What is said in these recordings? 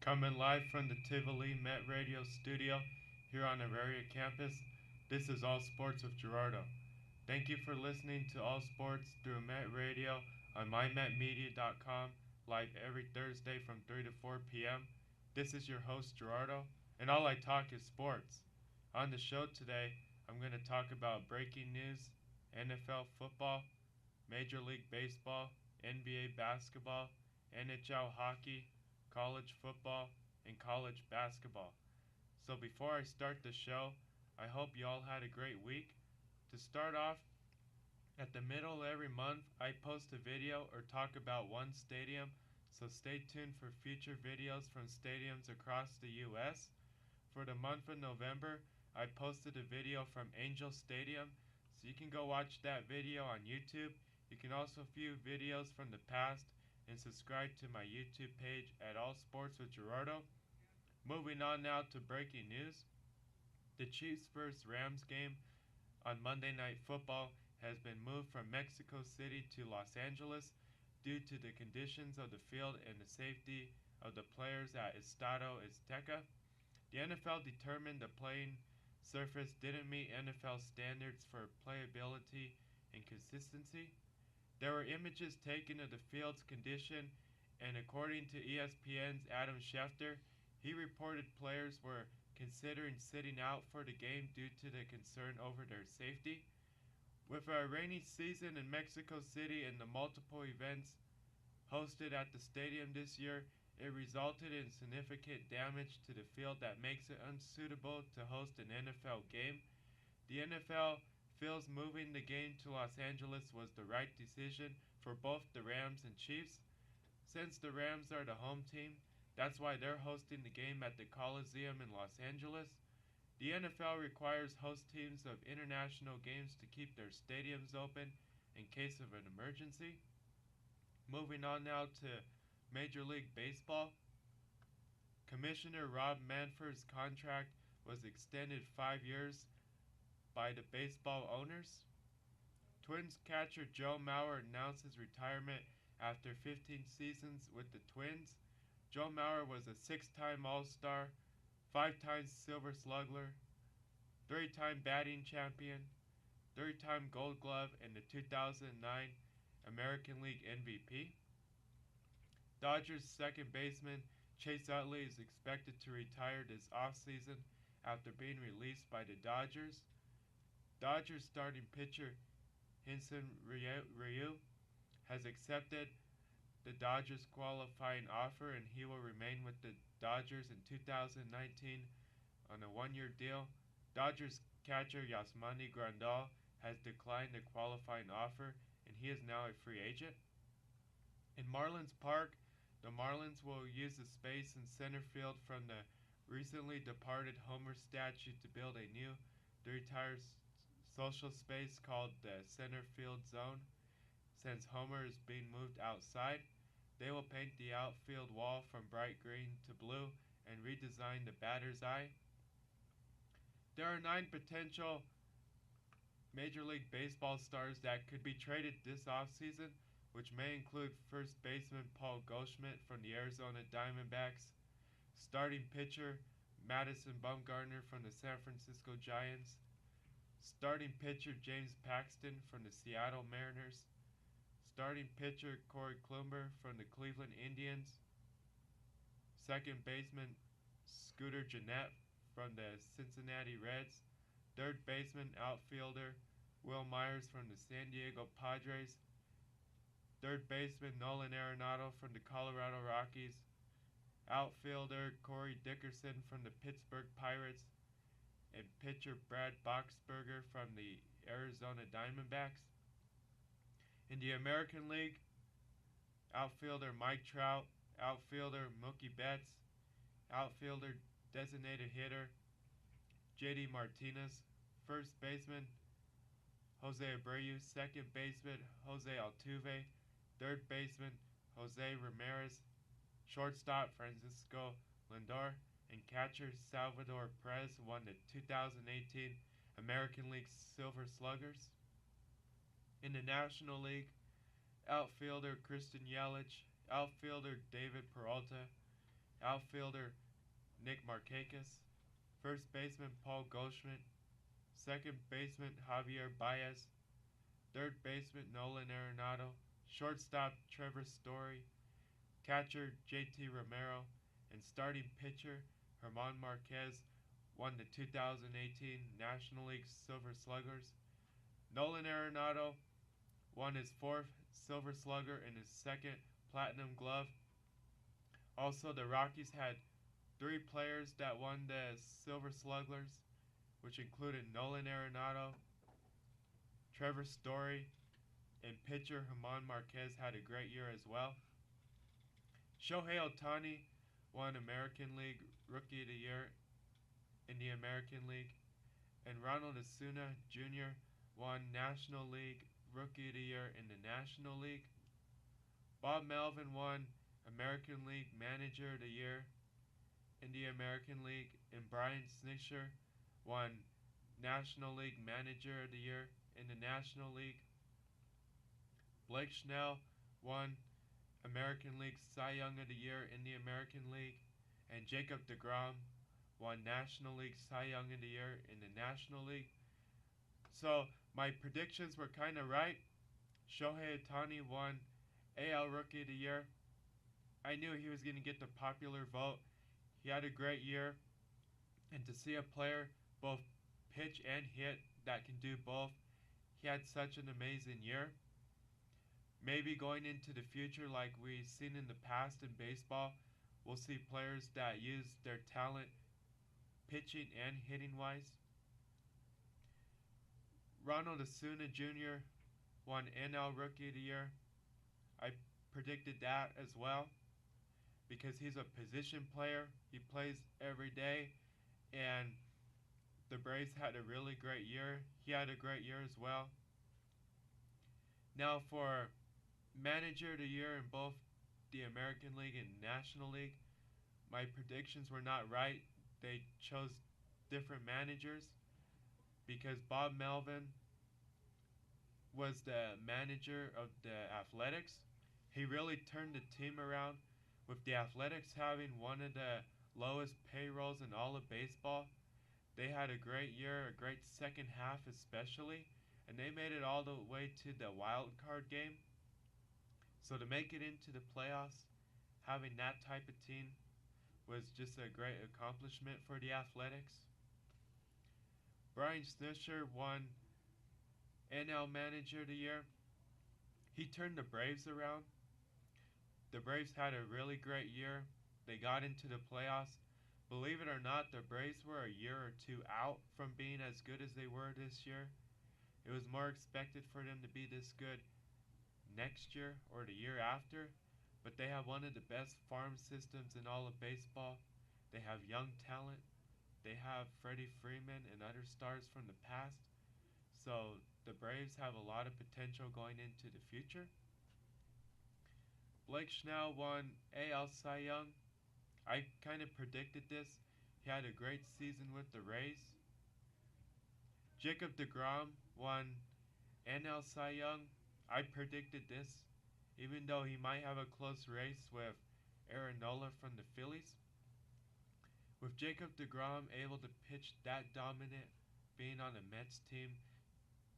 Coming live from the Tivoli Met Radio studio here on Auraria campus, this is All Sports with Gerardo. Thank you for listening to All Sports through Met Radio on mymetmedia.com, live every Thursday from 3 to 4 p.m. This is your host, Gerardo, and all I talk is sports. On the show today, I'm going to talk about breaking news, NFL football, Major League Baseball, NBA basketball, NHL hockey, college football, and college basketball. So before I start the show, I hope you all had a great week. To start off, at the middle of every month, I post a video or talk about one stadium, so stay tuned for future videos from stadiums across the U.S. For the month of November, I posted a video from Angel Stadium, so you can go watch that video on YouTube. You can also view videos from the past and subscribe to my YouTube page at All Sports with Gerardo. Moving on now to breaking news. The Chiefs vs. Rams game on Monday Night Football has been moved from Mexico City to Los Angeles due to the conditions of the field and the safety of the players at Estadio Azteca. The NFL determined the playing surface didn't meet NFL standards for playability and consistency. There were images taken of the field's condition, and according to ESPN's Adam Schefter, he reported players were considering sitting out for the game due to the concern over their safety. With a rainy season in Mexico City and the multiple events hosted at the stadium this year, it resulted in significant damage to the field that makes it unsuitable to host an NFL game. The NFL feels moving the game to Los Angeles was the right decision for both the Rams and Chiefs. Since the Rams are the home team, that's why they're hosting the game at the Coliseum in Los Angeles. The NFL requires host teams of international games to keep their stadiums open in case of an emergency. Moving on now to Major League Baseball. Commissioner Rob Manfred's contract was extended 5 years by the baseball owners. Twins catcher Joe Mauer announced his retirement after 15 seasons with the Twins. Joe Mauer was a 6-time All-Star, 5-time Silver Slugger, 3-time batting champion, 3-time Gold Glove, and the 2009 American League MVP. Dodgers second baseman Chase Utley is expected to retire this offseason after being released by the Dodgers. Dodgers starting pitcher Hinson Ryu has accepted the Dodgers qualifying offer, and he will remain with the Dodgers in 2019 on a one-year deal. Dodgers catcher Yasmani Grandal has declined the qualifying offer, and he is now a free agent. In Marlins Park, the Marlins will use the space in center field from the recently departed Homer statue to build a new three-tier social space called the center field zone. Since Homer is being moved outside, they will paint the outfield wall from bright green to blue and redesign the batter's eye. There are 9 potential Major League Baseball stars that could be traded this offseason, which may include first baseman Paul Goldschmidt from the Arizona Diamondbacks, starting pitcher Madison Bumgarner from the San Francisco Giants, starting pitcher James Paxton from the Seattle Mariners, starting pitcher Corey Kluber from the Cleveland Indians, second baseman Scooter Gennett from the Cincinnati Reds, third baseman outfielder Will Myers from the San Diego Padres, third baseman Nolan Arenado from the Colorado Rockies, outfielder Corey Dickerson from the Pittsburgh Pirates, and pitcher Brad Boxberger from the Arizona Diamondbacks. In the American League, outfielder Mike Trout, outfielder Mookie Betts, outfielder designated hitter JD Martinez, first baseman Jose Abreu, second baseman Jose Altuve, third baseman Jose Ramirez, shortstop Francisco Lindor, and catcher Salvador Perez won the 2018 American League Silver Sluggers. In the National League, outfielder Christian Yelich, outfielder David Peralta, outfielder Nick Markakis, first baseman Paul Goldschmidt, second baseman Javier Baez, third baseman Nolan Arenado, shortstop Trevor Story, catcher JT Romero, and starting pitcher German Marquez won the 2018 National League Silver Sluggers. Nolan Arenado won his fourth Silver Slugger and his second Platinum Glove. Also, the Rockies had three players that won the Silver Sluggers, which included Nolan Arenado, Trevor Story, and pitcher German Marquez had a great year as well. Shohei Ohtani won American League Rookie of the Year in the American League, and Ronald Acuna Jr. won National League Rookie of the Year in the National League. Bob Melvin won American League Manager of the Year in the American League, and Brian Snitker won National League Manager of the Year in the National League. Blake Snell won American League Cy Young of the Year in the American League, and Jacob deGrom won National League Cy Young of the Year in the National League. So my predictions were kind of right. Shohei Ohtani won AL Rookie of the Year. I knew he was going to get the popular vote. He had a great year, and to see a player both pitch and hit that can do both, he had such an amazing year. Maybe going into the future, like we've seen in the past in baseball, we'll see players that use their talent pitching and hitting wise. Ronald Acuna Jr. won NL Rookie of the Year. I predicted that as well because he's a position player. He plays every day, and the Braves had a really great year. He had a great year as well. Now for Manager of the Year in both the American League and National League, my predictions were not right. They chose different managers because Bob Melvin was the manager of the Athletics. He really turned the team around, with the Athletics having one of the lowest payrolls in all of baseball. They had a great year, a great second half especially, and they made it all the way to the wild card game. So to make it into the playoffs, having that type of team was just a great accomplishment for the Athletics. Brian Snitker won NL Manager of the Year. He turned the Braves around. The Braves had a really great year. They got into the playoffs. Believe it or not, the Braves were a year or two out from being as good as they were this year. It was more expected for them to be this good next year or the year after, but they have one of the best farm systems in all of baseball. They have young talent. They have Freddie Freeman and other stars from the past. So the Braves have a lot of potential going into the future. Blake Snell won AL Cy Young. I kind of predicted this. He had a great season with the Rays. Jacob deGrom won NL Cy Young. I predicted this, even though he might have a close race with Aaron Nola from the Phillies. With Jacob deGrom able to pitch that dominant, being on the Mets team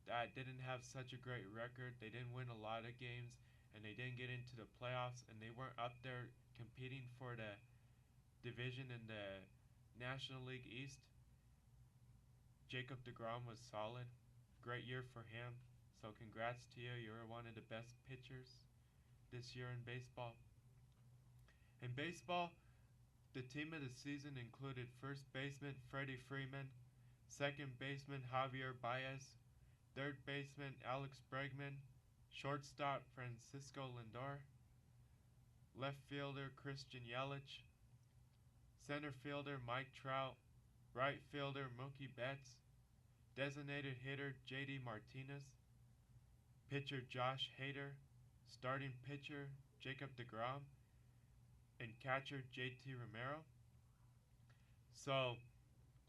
that didn't have such a great record, they didn't win a lot of games, and they didn't get into the playoffs, and they weren't up there competing for the division in the National League East. Jacob deGrom was solid. Great year for him. So congrats to you. You're one of the best pitchers this year in baseball. In baseball, the team of the season included first baseman Freddie Freeman, second baseman Javier Baez, third baseman Alex Bregman, shortstop Francisco Lindor, left fielder Christian Yelich, center fielder Mike Trout, right fielder Mookie Betts, designated hitter JD Martinez, pitcher Josh Hader, starting pitcher Jacob deGrom, and catcher JT Romero. So,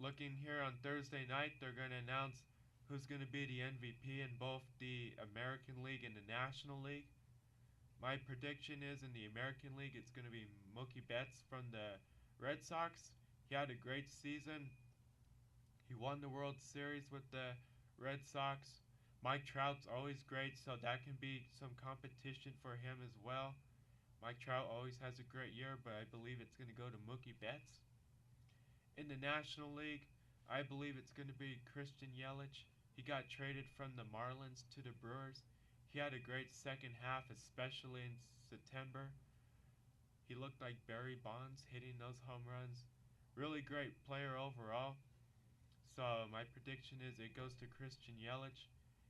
looking here on Thursday night, they're going to announce who's going to be the MVP in both the American League and the National League. My prediction is in the American League it's going to be Mookie Betts from the Red Sox. He had a great season. He won the World Series with the Red Sox. Mike Trout's always great, so that can be some competition for him as well. Mike Trout always has a great year, but I believe it's going to go to Mookie Betts. In the National League, I believe it's going to be Christian Yelich. He got traded from the Marlins to the Brewers. He had a great second half, especially in September. He looked like Barry Bonds hitting those home runs. Really great player overall. So my prediction is it goes to Christian Yelich.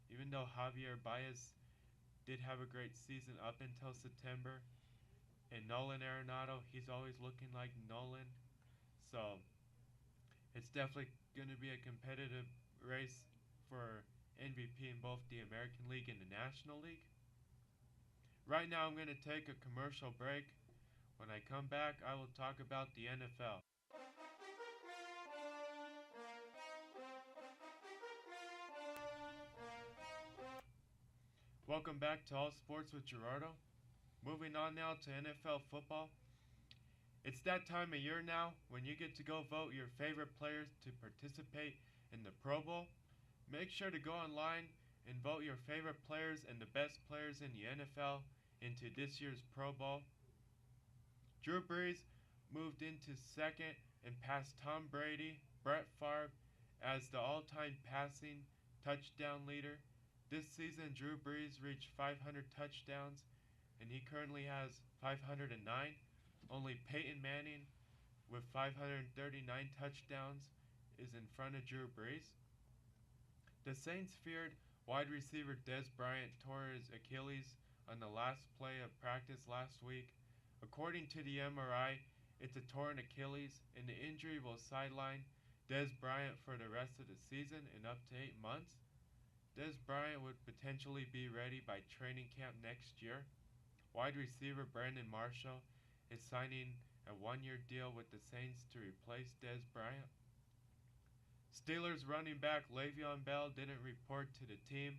Even though Javier Baez did have a great season up until September. And Nolan Arenado, he's always looking like Nolan. So it's definitely going to be a competitive race for MVP in both the American League and the National League. Right now I'm going to take a commercial break. When I come back, I will talk about the NFL. Welcome back to All Sports with Gerardo. Moving on now to NFL football. It's that time of year now when you get to go vote your favorite players to participate in the Pro Bowl. Make sure to go online and vote your favorite players and the best players in the NFL into this year's Pro Bowl. Drew Brees moved into second and passed Tom Brady, Brett Favre as the all-time passing touchdown leader. This season, Drew Brees reached 500 touchdowns, and he currently has 509. Only Peyton Manning, with 539 touchdowns, is in front of Drew Brees. The Saints feared wide receiver Dez Bryant tore his Achilles on the last play of practice last week. According to the MRI, it's a torn Achilles, and the injury will sideline Dez Bryant for the rest of the season in up to 8 months. Dez Bryant would potentially be ready by training camp next year. Wide receiver Brandon Marshall is signing a one-year deal with the Saints to replace Dez Bryant. Steelers running back Le'Veon Bell didn't report to the team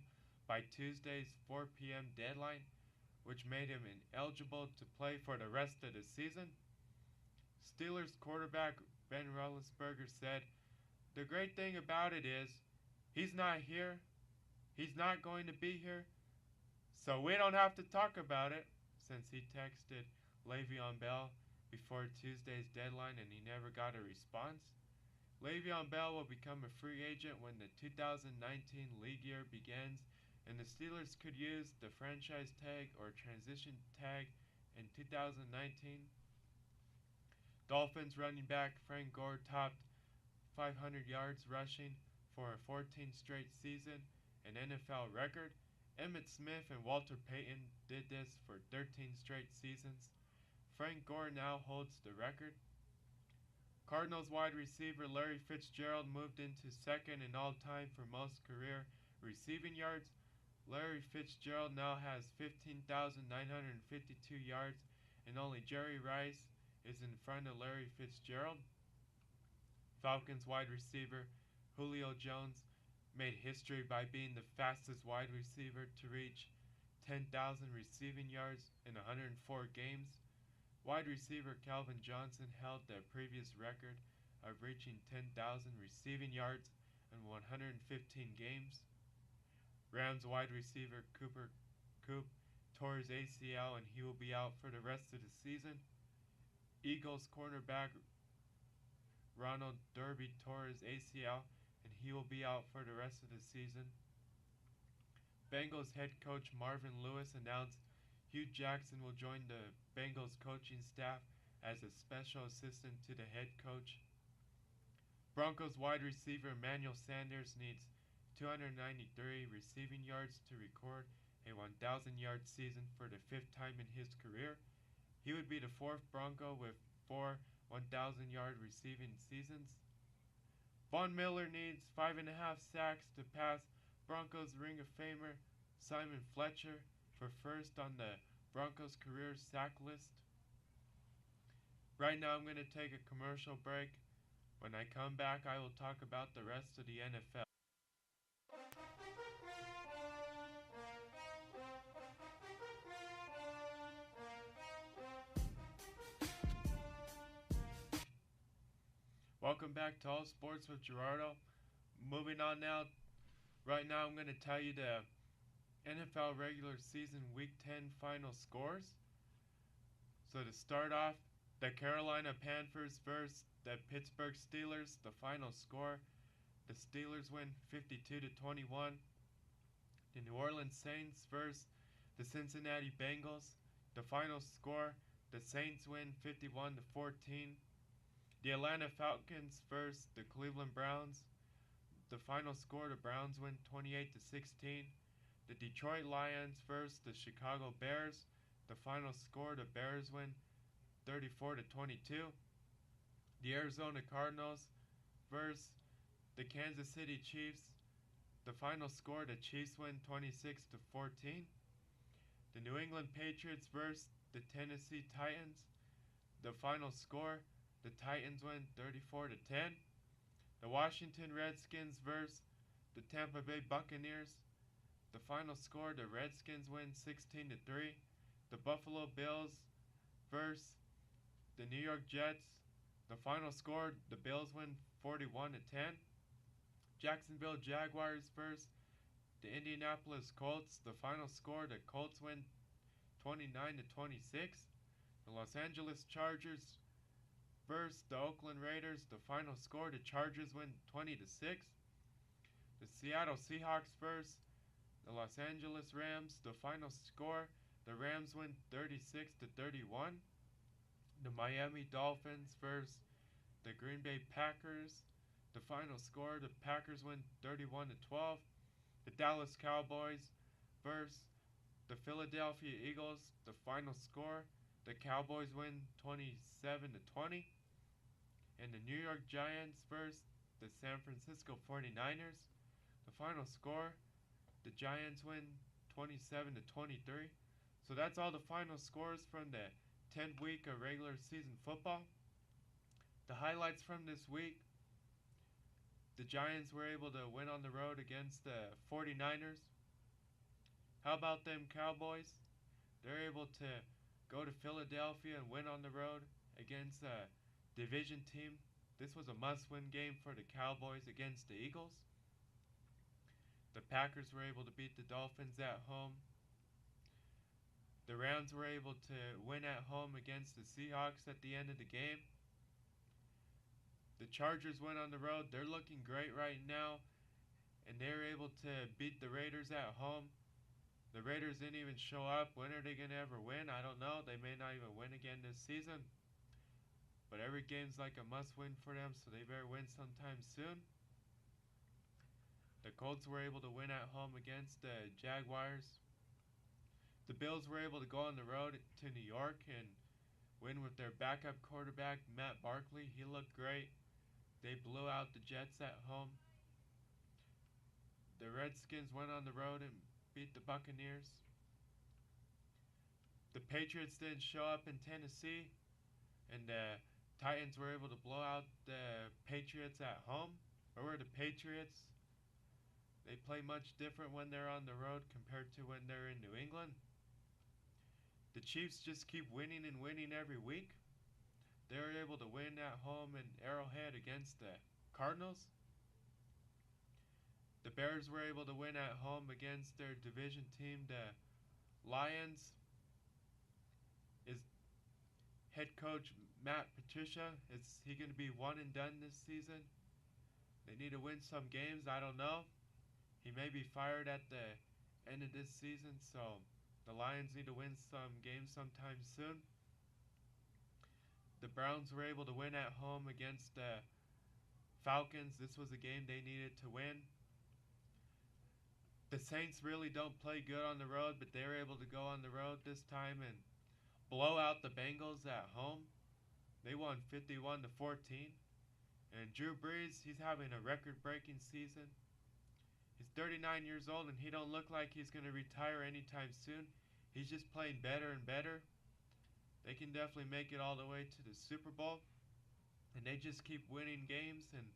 by Tuesday's 4 p.m. deadline, which made him ineligible to play for the rest of the season. Steelers quarterback Ben Roethlisberger said, "The great thing about it is, he's not here. He's not going to be here, so we don't have to talk about it," since he texted Le'Veon Bell before Tuesday's deadline and he never got a response. Le'Veon Bell will become a free agent when the 2019 league year begins, and the Steelers could use the franchise tag or transition tag in 2019. Dolphins running back Frank Gore topped 500 yards rushing for a 14th straight season, an NFL record. Emmitt Smith and Walter Payton did this for 13 straight seasons. Frank Gore now holds the record. Cardinals wide receiver Larry Fitzgerald moved into second in all-time for most career receiving yards. Larry Fitzgerald now has 15,952 yards, and only Jerry Rice is in front of Larry Fitzgerald. Falcons wide receiver Julio Jones made history by being the fastest wide receiver to reach 10,000 receiving yards in 104 games. Wide receiver Calvin Johnson held the previous record of reaching 10,000 receiving yards in 115 games. Rams wide receiver Cooper Kupp tore his ACL and he will be out for the rest of the season. Eagles cornerback Ronald Darby tore his ACL and he will be out for the rest of the season. Bengals head coach Marvin Lewis announced Hugh Jackson will join the Bengals coaching staff as a special assistant to the head coach. Broncos wide receiver Emmanuel Sanders needs 293 receiving yards to record a 1,000-yard season for the 5th time in his career. He would be the 4th Bronco with 4 1,000-yard receiving seasons. Von Miller needs 5.5 sacks to pass Broncos Ring of Famer Simon Fletcher for first on the Broncos career sack list. Right now I'm going to take a commercial break. When I come back, I will talk about the rest of the NFL. Welcome back to All Sports with Gerardo. Moving on now. Right now I'm going to tell you the NFL regular season Week 10 final scores. So to start off, the Carolina Panthers versus the Pittsburgh Steelers. The final score, the Steelers win 52-21. The New Orleans Saints versus the Cincinnati Bengals. The final score, the Saints win 51-14. The Atlanta Falcons versus the Cleveland Browns. The final score, the Browns win 28-16. The Detroit Lions versus the Chicago Bears. The final score, the Bears win 34-22. The Arizona Cardinals versus the Kansas City Chiefs. The final score, the Chiefs win 26-14. The New England Patriots versus the Tennessee Titans. The final score, the Titans win 34-10. The Washington Redskins versus the Tampa Bay Buccaneers. The final score, the Redskins win 16-3. The Buffalo Bills versus the New York Jets. The final score, the Bills win 41-10. Jacksonville Jaguars versus the Indianapolis Colts. The final score, the Colts win 29-26. The Los Angeles Chargers versus the Oakland Raiders. The final score, the Chargers win 20-6. The Seattle Seahawks versus the Los Angeles Rams. The final score, the Rams win 36-31. The Miami Dolphins versus the Green Bay Packers. The final score, the Packers win 31-12. The Dallas Cowboys versus the Philadelphia Eagles. The final score, the Cowboys win 27-20. And the New York Giants versus the San Francisco 49ers. The final score, the Giants win 27-23. So that's all the final scores from the 10th week of regular season football. The highlights from this week: the Giants were able to win on the road against the 49ers. How about them Cowboys? They're able to go to Philadelphia and win on the road against a division team. This was a must-win game for the Cowboys against the Eagles. The Packers were able to beat the Dolphins at home. The Rams were able to win at home against the Seahawks at the end of the game. The Chargers went on the road. They're looking great right now, and they're able to beat the Raiders at home. The Raiders didn't even show up. When are they going to ever win? I don't know. They may not even win again this season. But every game's like a must-win for them, so they better win sometime soon. The Colts were able to win at home against the Jaguars. The Bills were able to go on the road to New York and win with their backup quarterback, Matt Barkley. He looked great. They blew out the Jets at home. The Redskins went on the road and beat the Buccaneers. The Patriots didn't show up in Tennessee, and the Titans were able to blow out the Patriots at home. Where were the Patriots? They play much different when they're on the road compared to when they're in New England. The Chiefs just keep winning and winning every week. They were able to win at home in Arrowhead against the Cardinals. The Bears were able to win at home against their division team, the Lions. Is head coach Matt Patricia, is he going to be one and done this season? They need to win some games, I don't know. He may be fired at the end of this season, so the Lions need to win some games sometime soon. The Browns were able to win at home against the Falcons. This was a game they needed to win. The Saints really don't play good on the road, but they were able to go on the road this time and blow out the Bengals at home. They won 51-14. And Drew Brees, he's having a record-breaking season. He's 39 years old, and he don't look like he's going to retire anytime soon. He's just playing better and better. They can definitely make it all the way to the Super Bowl. And they just keep winning games, and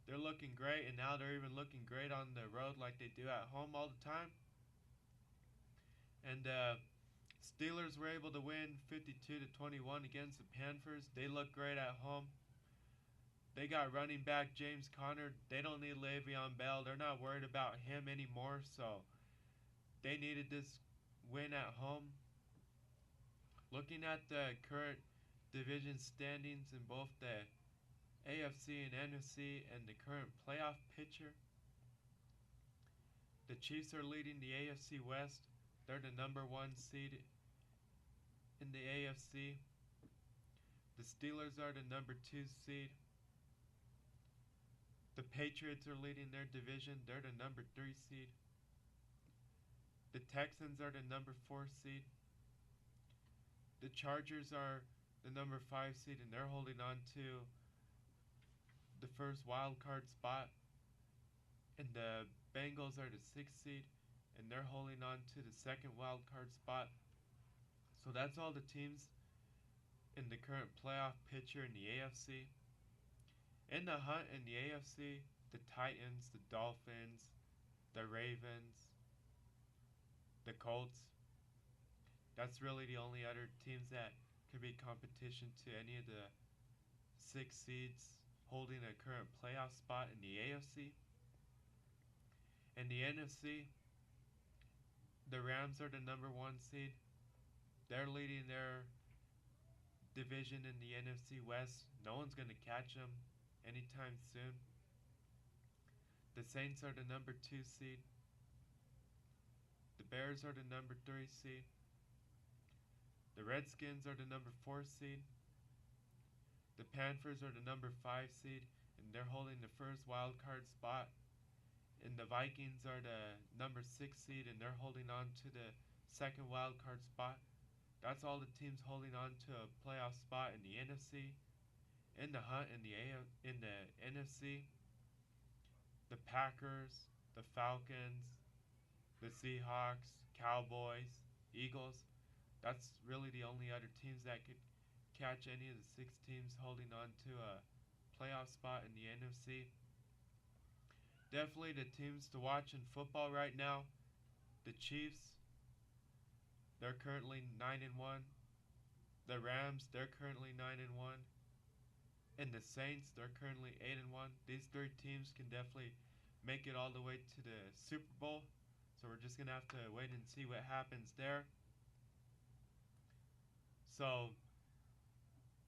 they're looking great. And now they're even looking great on the road like they do at home all the time. And Steelers were able to win 52-21 against the Panthers. They look great at home. They got running back James Conner. They don't need Le'Veon Bell. They're not worried about him anymore. So they needed this win at home. Looking at the current division standings in both the AFC and NFC and the current playoff picture, the Chiefs are leading the AFC West. They're the number 1 seed in the AFC. The Steelers are the number 2 seed. The Patriots are leading their division. They're the number 3 seed. The Texans are the number 4 seed. The Chargers are the number 5 seed, and they're holding on to the first wild card spot. And the Bengals are the 6th seed, and they're holding on to the second wild card spot. So that's all the teams in the current playoff picture in the AFC. In the hunt in the AFC, the Titans, the Dolphins, the Ravens, the Colts. That's really the only other teams that could be competition to any of the 6 seeds holding a current playoff spot in the AFC. In the NFC, the Rams are the number 1 seed. They're leading their division in the NFC West. No one's going to catch them anytime soon. The Saints are the number 2 seed. The Bears are the number 3 seed. The Redskins are the number 4 seed. The Panthers are the number 5 seed, and they're holding the first wild card spot. And the Vikings are the number 6 seed, and they're holding on to the second wild card spot. That's all the teams holding on to a playoff spot in the NFC. In the hunt in the NFC, the Packers, the Falcons, the Seahawks, Cowboys, Eagles. That's really the only other teams that could catch any of the 6 teams holding on to a playoff spot in the NFC. Definitely the teams to watch in football right now. The Chiefs, they're currently 9-1. The Rams, they're currently 9-1. And the Saints, they're currently 8-1. These 3 teams can definitely make it all the way to the Super Bowl. So we're just going to have to wait and see what happens there. So,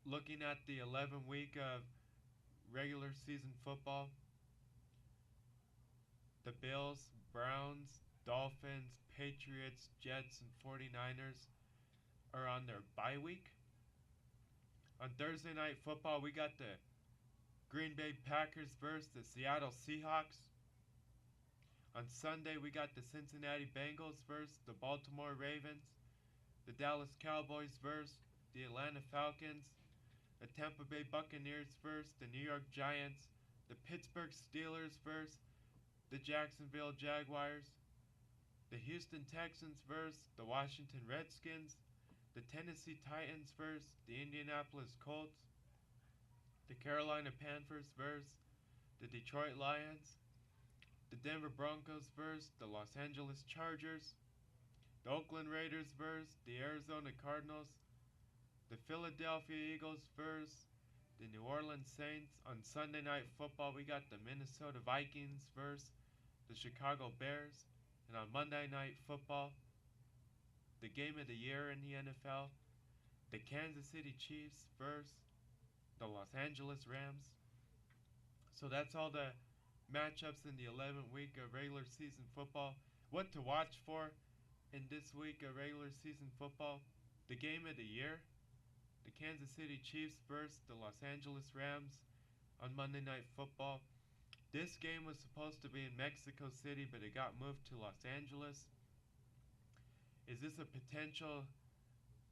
looking at the 11th week of regular season football, the Bills, Browns, Dolphins, Patriots, Jets, and 49ers are on their bye week. On Thursday Night Football, we got the Green Bay Packers versus the Seattle Seahawks. On Sunday, we got the Cincinnati Bengals versus the Baltimore Ravens. The Dallas Cowboys versus the Atlanta Falcons. The Tampa Bay Buccaneers versus the New York Giants. The Pittsburgh Steelers versus the Jacksonville Jaguars. The Houston Texans versus the Washington Redskins. The Tennessee Titans versus the Indianapolis Colts. The Carolina Panthers versus the Detroit Lions. The Denver Broncos versus the Los Angeles Chargers. The Oakland Raiders versus the Arizona Cardinals. The Philadelphia Eagles versus the New Orleans Saints. On Sunday Night Football, we got the Minnesota Vikings versus the Chicago Bears. And on Monday Night Football, the game of the year in the NFL, the Kansas City Chiefs versus the Los Angeles Rams. So that's all the matchups in the 11th week of regular season football. What to watch for in this week of regular season football: the game of the year, the Kansas City Chiefs versus the Los Angeles Rams on Monday Night Football. This game was supposed to be in Mexico City, but it got moved to Los Angeles. Is this a potential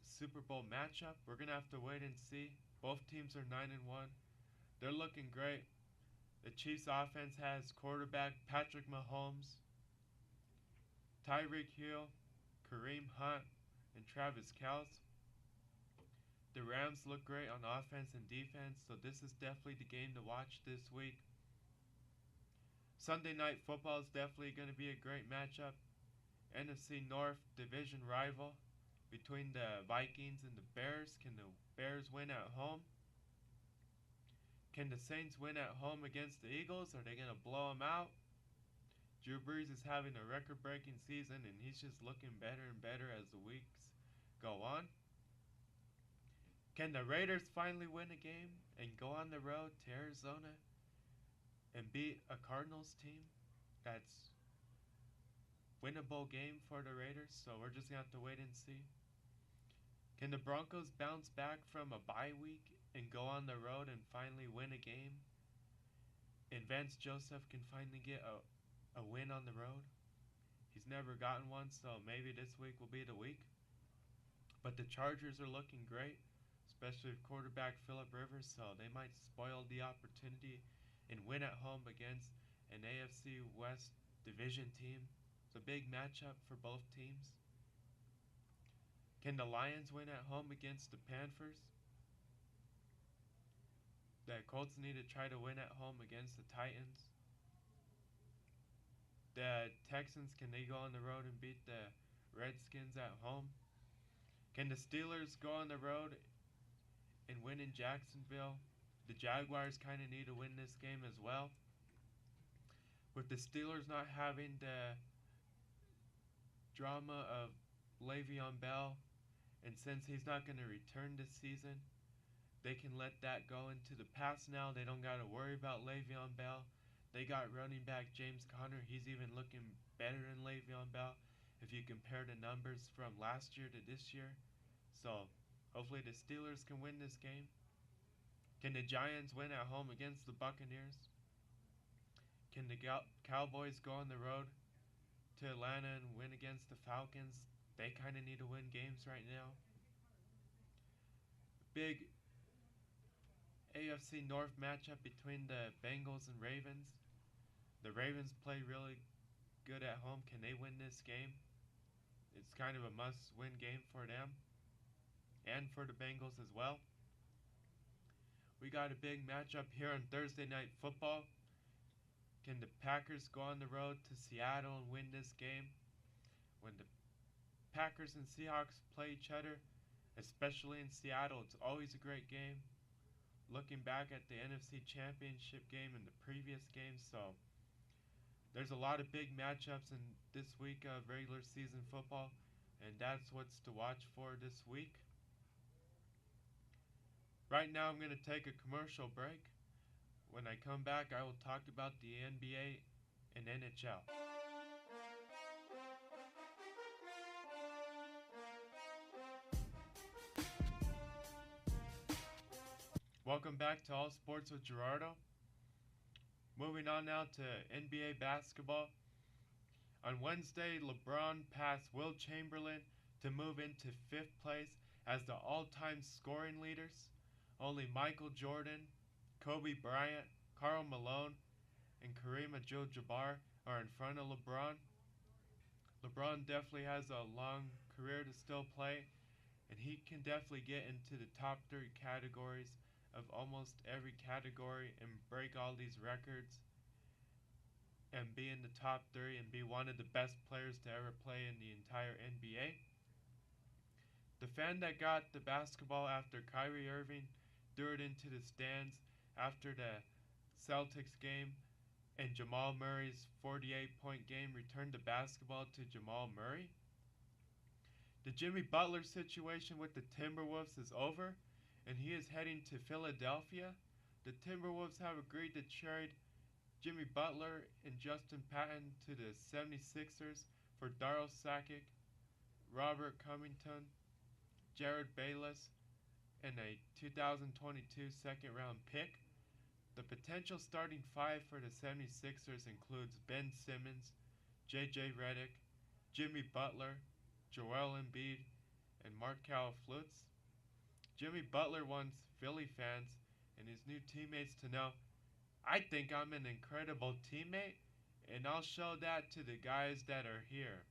Super Bowl matchup? We're going to have to wait and see. Both teams are 9-1. They're looking great. The Chiefs offense has quarterback Patrick Mahomes, Tyreek Hill, Kareem Hunt, and Travis Kelce. The Rams look great on offense and defense, so this is definitely the game to watch this week. Sunday Night Football is definitely going to be a great matchup. NFC North division rival between the Vikings and the Bears. Can the Bears win at home? Can the Saints win at home against the Eagles? Are they going to blow them out? Drew Brees is having a record-breaking season, and he's just looking better and better as the weeks go on. Can the Raiders finally win a game and go on the road to Arizona and beat a Cardinals team that's winnable game for the Raiders? So we're just going to have to wait and see. Can the Broncos bounce back from a bye week and go on the road and finally win a game? And Vance Joseph can finally get a win on the road? He's never gotten one, so maybe this week will be the week. But the Chargers are looking great, especially with quarterback Phillip Rivers, so they might spoil the opportunity and win at home against an AFC West division team. It's a big matchup for both teams. Can the Lions win at home against the Panthers? The Colts need to try to win at home against the Titans. The Texans, can they go on the road and beat the Redskins at home? Can the Steelers go on the road and win in Jacksonville? The Jaguars kind of need to win this game as well. With the Steelers not having the drama of Le'Veon Bell, and since he's not going to return this season, they can let that go into the past now. They don't got to worry about Le'Veon Bell. They got running back James Conner. He's even looking better than Le'Veon Bell if you compare the numbers from last year to this year. So hopefully the Steelers can win this game. Can the Giants win at home against the Buccaneers? Can the Cowboys go on the road to Atlanta and win against the Falcons? They kind of need to win games right now. Big AFC North matchup between the Bengals and Ravens. The Ravens play really good at home. Can they win this game? It's kind of a must-win game for them and for the Bengals as well. We got a big matchup here on Thursday Night Football. Can the Packers go on the road to Seattle and win this game? When the Packers and Seahawks play each other, especially in Seattle, it's always a great game. Looking back at the NFC Championship game and the previous game, so there's a lot of big matchups in this week of regular season football, and that's what's to watch for this week. Right now I'm going to take a commercial break. When I come back, I will talk about the NBA and NHL. Welcome back to All Sports with Gerardo. Moving on now to NBA basketball. On Wednesday, LeBron passed Will Chamberlain to move into 5th place as the all-time scoring leaders. Only Michael Jordan, Kobe Bryant, Karl Malone, and Kareem Abdul-Jabbar are in front of LeBron. LeBron definitely has a long career to still play, and he can definitely get into the top 3 categories of almost every category and break all these records and be in the top 3 and be one of the best players to ever play in the entire NBA. The fan that got the basketball after Kyrie Irving threw it into the stands after the Celtics game and Jamal Murray's 48-point game returned the basketball to Jamal Murray. The Jimmy Butler situation with the Timberwolves is over, and he is heading to Philadelphia. The Timberwolves have agreed to trade Jimmy Butler and Justin Patton to the 76ers for Daryl Sackick, Robert Covington, Jared Bayless, and a 2022 second-round pick. The potential starting 5 for the 76ers includes Ben Simmons, J.J. Redick, Jimmy Butler, Joel Embiid, and Markelle Fultz. Jimmy Butler wants Philly fans and his new teammates to know, I think I'm an incredible teammate, and I'll show that to the guys that are here.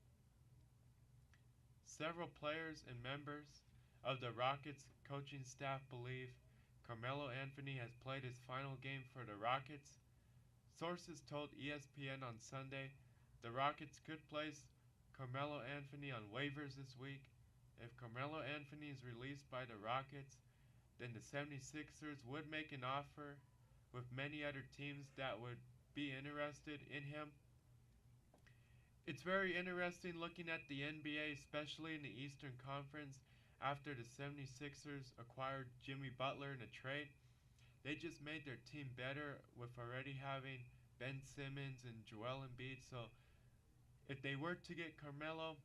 Several players and members of the Rockets coaching staff believe Carmelo Anthony has played his final game for the Rockets. Sources told ESPN on Sunday the Rockets could place Carmelo Anthony on waivers this week. If Carmelo Anthony is released by the Rockets, then the 76ers would make an offer with many other teams that would be interested in him. It's very interesting looking at the NBA, especially in the Eastern Conference, after the 76ers acquired Jimmy Butler in a trade. They just made their team better with already having Ben Simmons and Joel Embiid. So if they were to get Carmelo,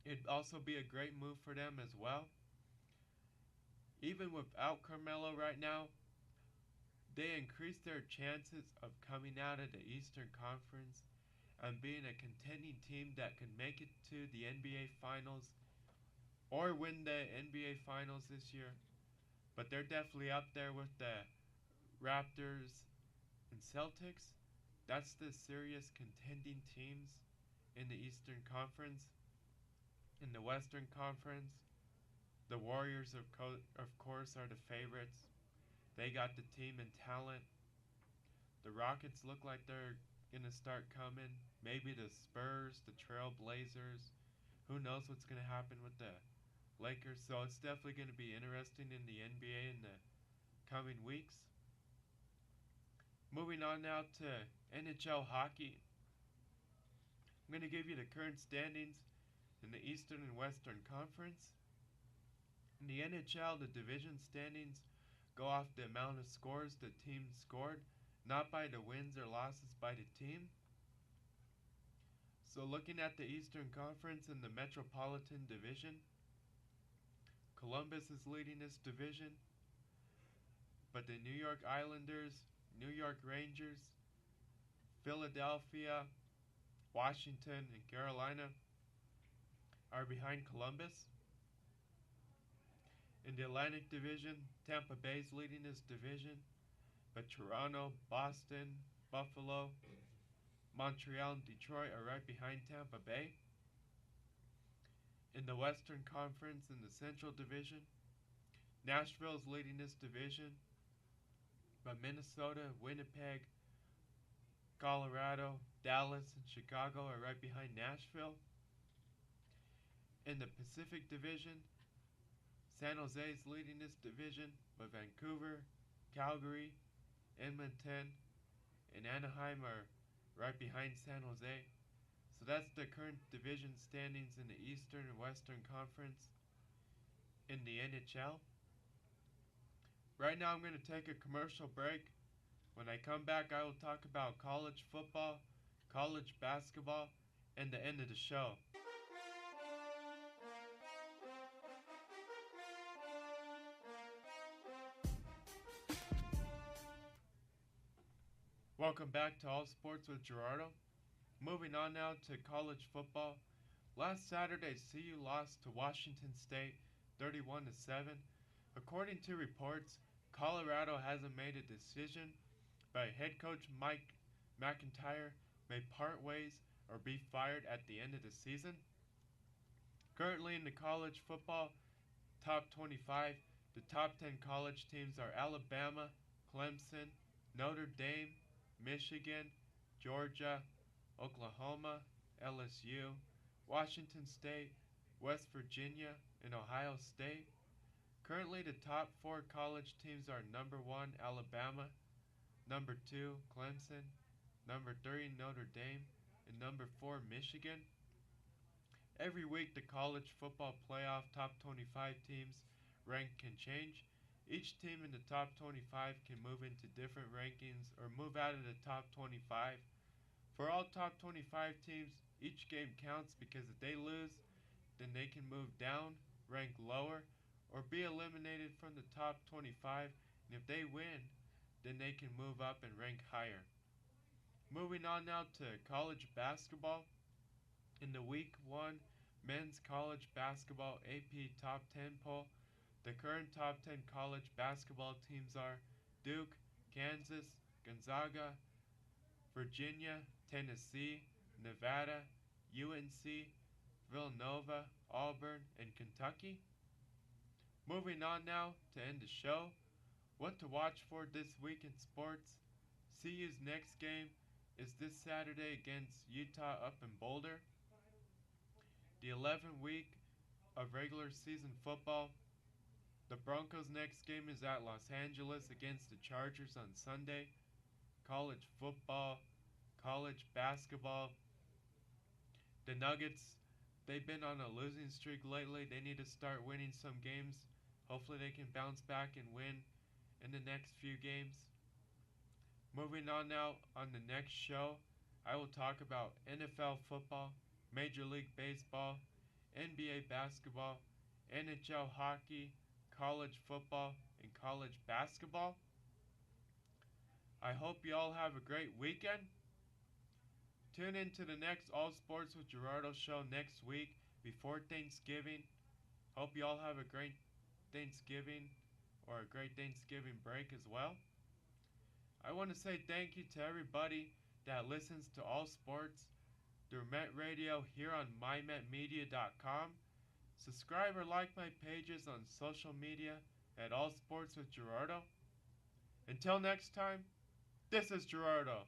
it'd also be a great move for them as well. Even without Carmelo right now, they increased their chances of coming out of the Eastern Conference and being a contending team that could make it to the NBA Finals or win the NBA Finals this year. But they're definitely up there with the Raptors and Celtics. That's the serious contending teams in the Eastern Conference. In the Western Conference, the Warriors, of course, are the favorites. They got the team and talent. The Rockets look like they're going to start coming. Maybe the Spurs, the Trailblazers. Who knows what's going to happen with the Lakers. So it's definitely going to be interesting in the NBA in the coming weeks. Moving on now to NHL hockey. I'm going to give you the current standings in the Eastern and Western Conference. In the NHL, the division standings go off the amount of scores the team scored, not by the wins or losses by the team. So looking at the Eastern Conference in the Metropolitan Division, Columbus is leading this division, but the New York Islanders, New York Rangers, Philadelphia, Washington, and Carolina are behind Columbus. In the Atlantic Division, Tampa Bay is leading this division, but Toronto, Boston, Buffalo, Montreal, and Detroit are right behind Tampa Bay. In the Western Conference, in the Central Division, Nashville is leading this division, but Minnesota, Winnipeg, Colorado, Dallas, and Chicago are right behind Nashville. In the Pacific Division, San Jose is leading this division, but Vancouver, Calgary, Edmonton, and Anaheim are right behind San Jose. So that's the current division standings in the Eastern and Western Conference in the NHL. Right now I'm going to take a commercial break. When I come back, I will talk about college football, college basketball, and the end of the show. Welcome back to All Sports with Gerardo. Moving on now to college football. Last Saturday, CU lost to Washington State 31-7. According to reports, Colorado hasn't made a decision, but head coach Mike McIntyre may part ways or be fired at the end of the season. Currently in the college football top 25, the top 10 college teams are Alabama, Clemson, Notre Dame, Michigan, Georgia, Oklahoma, LSU, Washington State, West Virginia, and Ohio State. Currently, the top 4 college teams are number 1, Alabama, number 2, Clemson, number 3, Notre Dame, and number 4, Michigan. Every week, the college football playoff top 25 teams rank can change. Each team in the top 25 can move into different rankings or move out of the top 25. For all top 25 teams, each game counts because if they lose, then they can move down, rank lower, or be eliminated from the top 25, and if they win, then they can move up and rank higher. Moving on now to college basketball. In the Week 1 Men's College Basketball AP Top 10 poll, the current top 10 college basketball teams are Duke, Kansas, Gonzaga, Virginia, Tennessee, Nevada, UNC, Villanova, Auburn, and Kentucky. Moving on now to end the show. What to watch for this week in sports. CU's next game is this Saturday against Utah up in Boulder. The 11th week of regular season football. The Broncos' next game is at Los Angeles against the Chargers on Sunday. College football, college basketball. The Nuggets, they've been on a losing streak lately. They need to start winning some games. Hopefully they can bounce back and win in the next few games. Moving on now, on the next show, I will talk about NFL football, Major League Baseball, NBA basketball, NHL hockey, college football, and college basketball. I hope you all have a great weekend. Tune in to the next All Sports with Gerardo show next week before Thanksgiving. Hope you all have a great Thanksgiving or a great Thanksgiving break as well. I want to say thank you to everybody that listens to All Sports through Met Radio here on mymetmedia.com. Subscribe or like my pages on social media at All Sports with Gerardo. Until next time, this is Gerardo.